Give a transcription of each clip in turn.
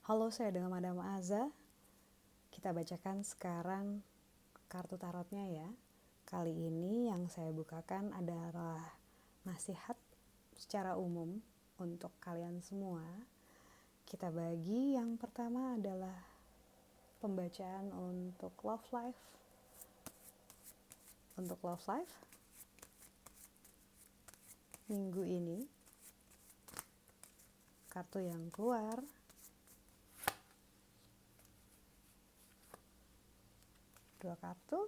Halo, saya dengan Madam Aza. Kita bacakan sekarang kartu tarotnya ya. Kali ini yang saya bukakan adalah nasihat secara umum untuk kalian semua. Kita bagi yang pertama adalah pembacaan untuk love life. Untuk love life minggu ini, kartu yang keluar dua kartu.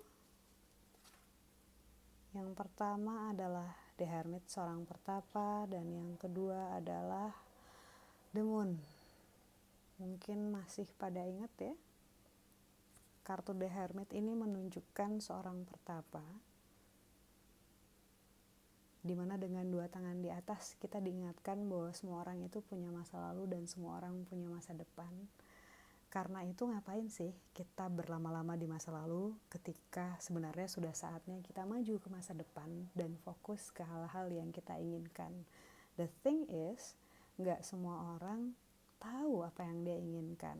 Yang pertama adalah The Hermit, seorang pertapa, dan yang kedua adalah The Moon. Mungkin masih pada ingat ya, kartu The Hermit ini menunjukkan seorang pertapa, dimana dengan dua tangan di atas kita diingatkan bahwa semua orang itu punya masa lalu dan semua orang punya masa depan. Karena itu ngapain sih kita berlama-lama di masa lalu ketika sebenarnya sudah saatnya kita maju ke masa depan dan fokus ke hal-hal yang kita inginkan. The thing is, gak semua orang tahu apa yang dia inginkan.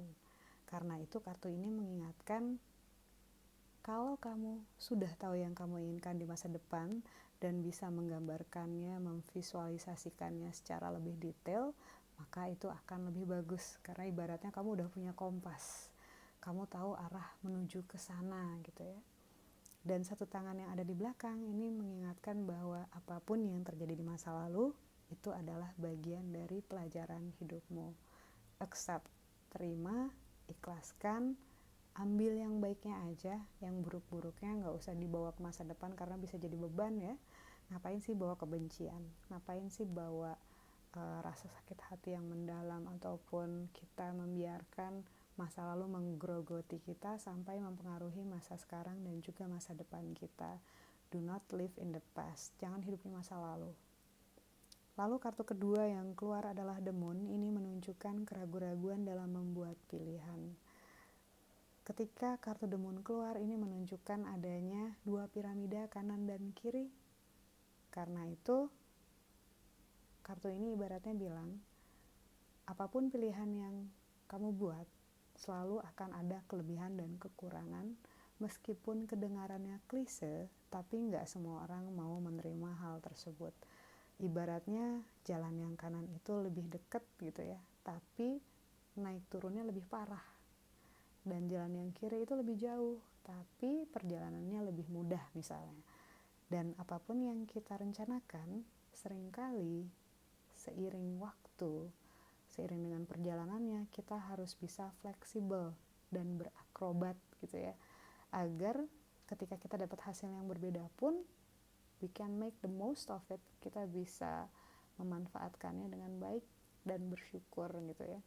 Karena itu kartu ini mengingatkan, kalau kamu sudah tahu yang kamu inginkan di masa depan dan bisa menggambarkannya, memvisualisasikannya secara lebih detail, maka itu akan lebih bagus. Karena ibaratnya kamu udah punya kompas, kamu tahu arah menuju ke sana gitu ya. Dan satu tangan yang ada di belakang ini mengingatkan bahwa apapun yang terjadi di masa lalu itu adalah bagian dari pelajaran hidupmu. Accept, terima, ikhlaskan, ambil yang baiknya aja, yang buruk-buruknya nggak usah dibawa ke masa depan karena bisa jadi beban ya. Ngapain sih bawa kebencian, ngapain sih bawa rasa sakit hati yang mendalam, ataupun kita membiarkan masa lalu menggerogoti kita sampai mempengaruhi masa sekarang dan juga masa depan kita. Do not live in the past, jangan hidup di masa lalu. Lalu kartu kedua yang keluar adalah The Moon. Ini menunjukkan keraguan-raguan dalam membuat pilihan. Ketika kartu The Moon keluar, ini menunjukkan adanya dua piramida kanan dan kiri. Karena itu, kartu ini ibaratnya bilang, apapun pilihan yang kamu buat, selalu akan ada kelebihan dan kekurangan. Meskipun kedengarannya klise, tapi nggak semua orang mau menerima hal tersebut. Ibaratnya jalan yang kanan itu lebih dekat gitu ya, tapi naik turunnya lebih parah. Dan jalan yang kiri itu lebih jauh, tapi perjalanannya lebih mudah misalnya. Dan apapun yang kita rencanakan, seringkali seiring waktu, seiring dengan perjalanannya, kita harus bisa fleksibel dan berakrobat gitu ya, agar ketika kita dapat hasil yang berbeda pun we can make the most of it, kita bisa memanfaatkannya dengan baik dan bersyukur gitu ya.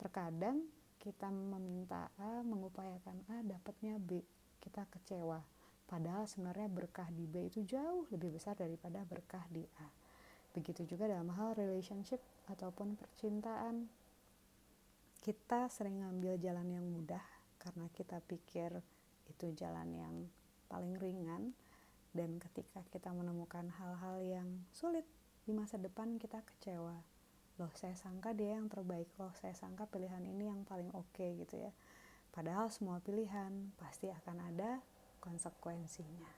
Terkadang kita meminta A, mengupayakan A, dapatnya B, kita kecewa, padahal sebenarnya berkah di B itu jauh lebih besar daripada berkah di A. Begitu juga dalam hal relationship ataupun percintaan, kita sering ngambil jalan yang mudah karena kita pikir itu jalan yang paling ringan. Dan ketika kita menemukan hal-hal yang sulit di masa depan, kita kecewa. Loh, saya sangka dia yang terbaik, loh saya sangka pilihan ini yang paling oke gitu ya. Padahal semua pilihan pasti akan ada konsekuensinya.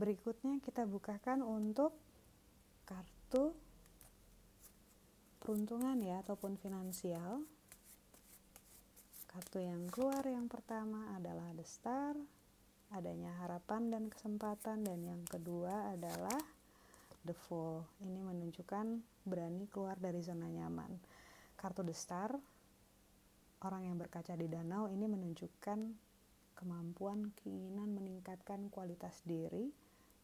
Berikutnya kita bukakan untuk kartu peruntungan ya, ataupun finansial. Kartu yang keluar yang pertama adalah The Star, adanya harapan dan kesempatan, dan yang kedua adalah The Fool. Ini menunjukkan berani keluar dari zona nyaman. Kartu The Star, orang yang berkaca di danau, ini menunjukkan kemampuan, keinginan meningkatkan kualitas diri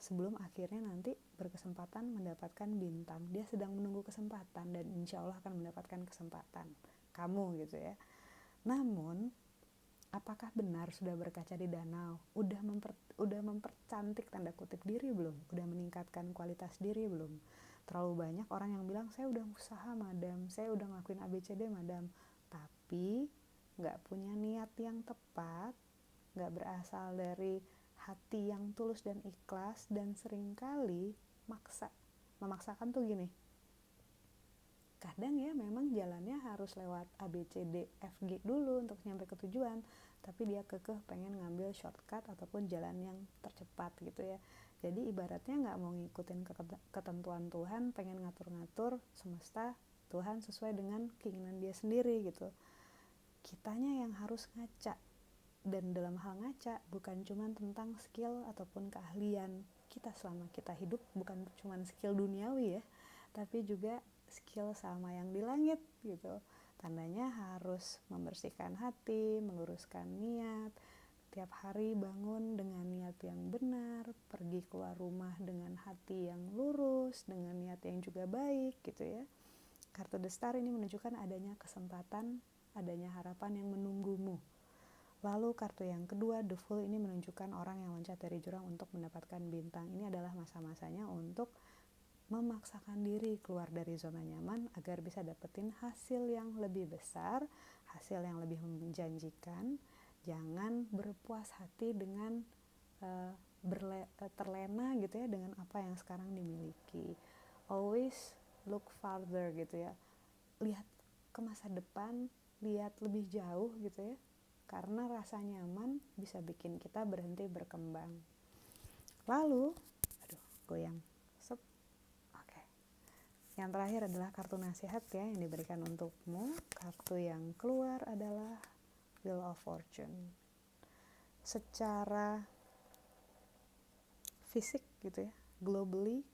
sebelum akhirnya nanti berkesempatan mendapatkan bintang. Dia sedang menunggu kesempatan dan insya Allah akan mendapatkan kesempatan kamu gitu ya. Namun apakah benar sudah berkaca di danau? Udah mempercantik tanda kutip diri belum? Udah meningkatkan kualitas diri belum? Terlalu banyak orang yang bilang, saya udah usaha madam, saya udah ngelakuin ABCD madam, tapi gak punya niat yang tepat, gak berasal dari hati yang tulus dan ikhlas, dan seringkali memaksakan tuh gini, kadang ya memang jalannya harus lewat A, B, C, D, F, G dulu untuk nyampe ke tujuan, tapi dia kekeh pengen ngambil shortcut ataupun jalan yang tercepat gitu ya. Jadi ibaratnya nggak mau ngikutin ketentuan Tuhan, pengen ngatur-ngatur semesta Tuhan sesuai dengan keinginan dia sendiri gitu. Kitanya yang harus ngaca, dan dalam hal ngaca bukan cuma tentang skill ataupun keahlian kita selama kita hidup, bukan cuma skill duniawi ya, tapi juga skill sama yang di langit gitu. Tandanya harus membersihkan hati, meluruskan niat, tiap hari bangun dengan niat yang benar, pergi keluar rumah dengan hati yang lurus, dengan niat yang juga baik gitu ya. Kartu The Star ini menunjukkan adanya kesempatan, adanya harapan yang menunggumu. Lalu kartu yang kedua, The Fool, ini menunjukkan orang yang loncat dari jurang untuk mendapatkan bintang. Ini adalah masa-masanya untuk memaksakan diri keluar dari zona nyaman agar bisa dapetin hasil yang lebih besar, hasil yang lebih menjanjikan. Jangan berpuas hati dengan terlena gitu ya dengan apa yang sekarang dimiliki. Always look farther gitu ya. Lihat ke masa depan, lihat lebih jauh gitu ya. Karena rasa nyaman bisa bikin kita berhenti berkembang. Lalu, goyang. Yang terakhir adalah kartu nasihat ya yang diberikan untukmu. Kartu yang keluar adalah Wheel of Fortune. Secara fisik gitu ya, globally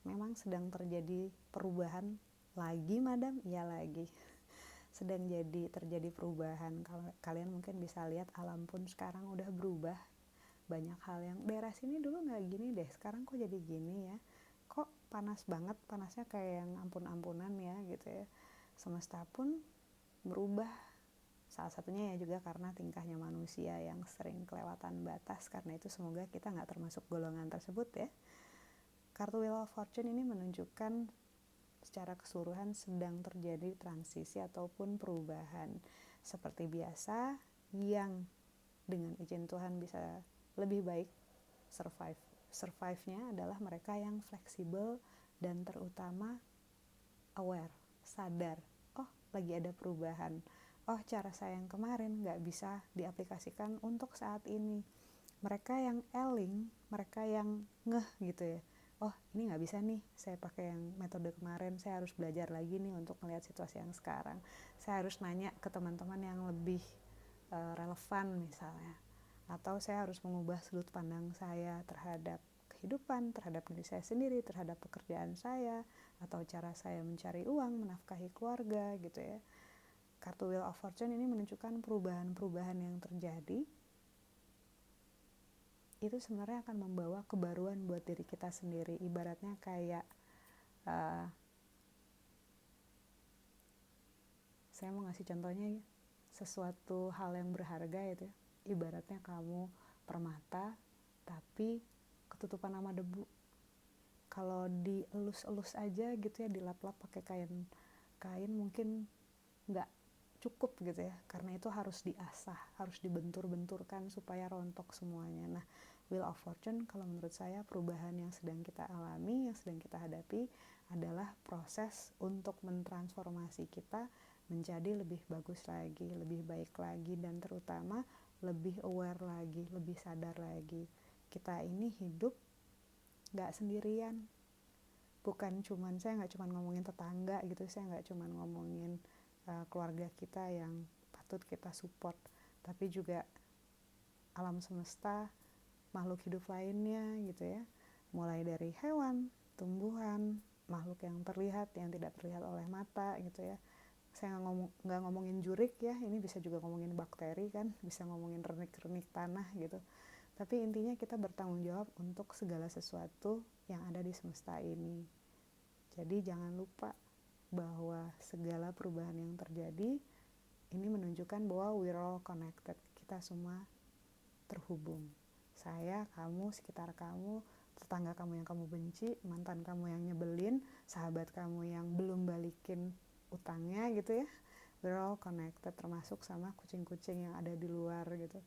memang sedang terjadi perubahan lagi, madam? Iya lagi. Sedang terjadi perubahan. Kalian mungkin bisa lihat alam pun sekarang udah berubah. Banyak hal yang daerah sini dulu nggak gini deh, sekarang kok jadi gini ya. Kok panas banget, panasnya kayak yang ampun-ampunan ya gitu ya. Semesta pun berubah, salah satunya ya juga karena tingkahnya manusia yang sering kelewatan batas. Karena itu semoga kita nggak termasuk golongan tersebut ya. Kartu Wheel of Fortune ini menunjukkan secara keseluruhan sedang terjadi transisi ataupun perubahan. Seperti biasa, yang dengan izin Tuhan bisa lebih baik survive-nya adalah mereka yang fleksibel dan terutama aware, sadar, oh lagi ada perubahan, oh cara saya yang kemarin gak bisa diaplikasikan untuk saat ini. Mereka yang eling, mereka yang ngeh gitu ya, oh ini gak bisa nih saya pakai yang metode kemarin, saya harus belajar lagi nih untuk melihat situasi yang sekarang, saya harus nanya ke teman-teman yang lebih relevan misalnya, atau saya harus mengubah sudut pandang saya terhadap kehidupan, terhadap diri saya sendiri, terhadap pekerjaan saya, atau cara saya mencari uang, menafkahi keluarga gitu ya. Kartu Wheel of Fortune ini menunjukkan perubahan-perubahan yang terjadi. Itu sebenarnya akan membawa kebaruan buat diri kita sendiri. Ibaratnya kayak saya mau ngasih contohnya ya, sesuatu hal yang berharga itu ya. Ibaratnya kamu permata tapi ketutupan sama debu. Kalau dielus-elus aja gitu ya, dilap-lap pakai kain mungkin nggak cukup gitu ya, karena itu harus diasah, harus dibentur-benturkan supaya rontok semuanya. Nah, Wheel of Fortune kalau menurut saya perubahan yang sedang kita alami, yang sedang kita hadapi adalah proses untuk mentransformasi kita menjadi lebih bagus lagi, lebih baik lagi, dan terutama lebih aware lagi, lebih sadar lagi. Kita ini hidup gak sendirian. Saya gak cuma ngomongin tetangga gitu, saya gak cuma ngomongin keluarga kita yang patut kita support, tapi juga alam semesta, makhluk hidup lainnya gitu ya. Mulai dari hewan, tumbuhan, makhluk yang terlihat, yang tidak terlihat oleh mata gitu ya. Saya nggak ngomongin jurik ya, ini bisa juga ngomongin bakteri kan, bisa ngomongin renik-renik tanah gitu. Tapi intinya kita bertanggung jawab untuk segala sesuatu yang ada di semesta ini. Jadi jangan lupa bahwa segala perubahan yang terjadi ini menunjukkan bahwa we're all connected. Kita semua terhubung. Saya, kamu, sekitar kamu, tetangga kamu yang kamu benci, mantan kamu yang nyebelin, sahabat kamu yang belum balikin utangnya gitu ya, we're all connected, termasuk sama kucing-kucing yang ada di luar gitu.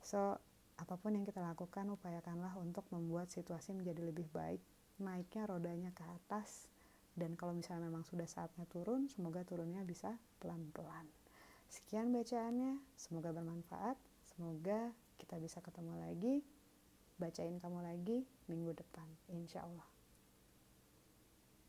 So apapun yang kita lakukan, upayakanlah untuk membuat situasi menjadi lebih baik, naiknya rodanya ke atas, Dan kalau misalnya memang sudah saatnya turun, semoga turunnya bisa pelan-pelan. Sekian bacaannya, semoga bermanfaat. Semoga kita bisa ketemu lagi, bacain kamu lagi minggu depan, insya Allah.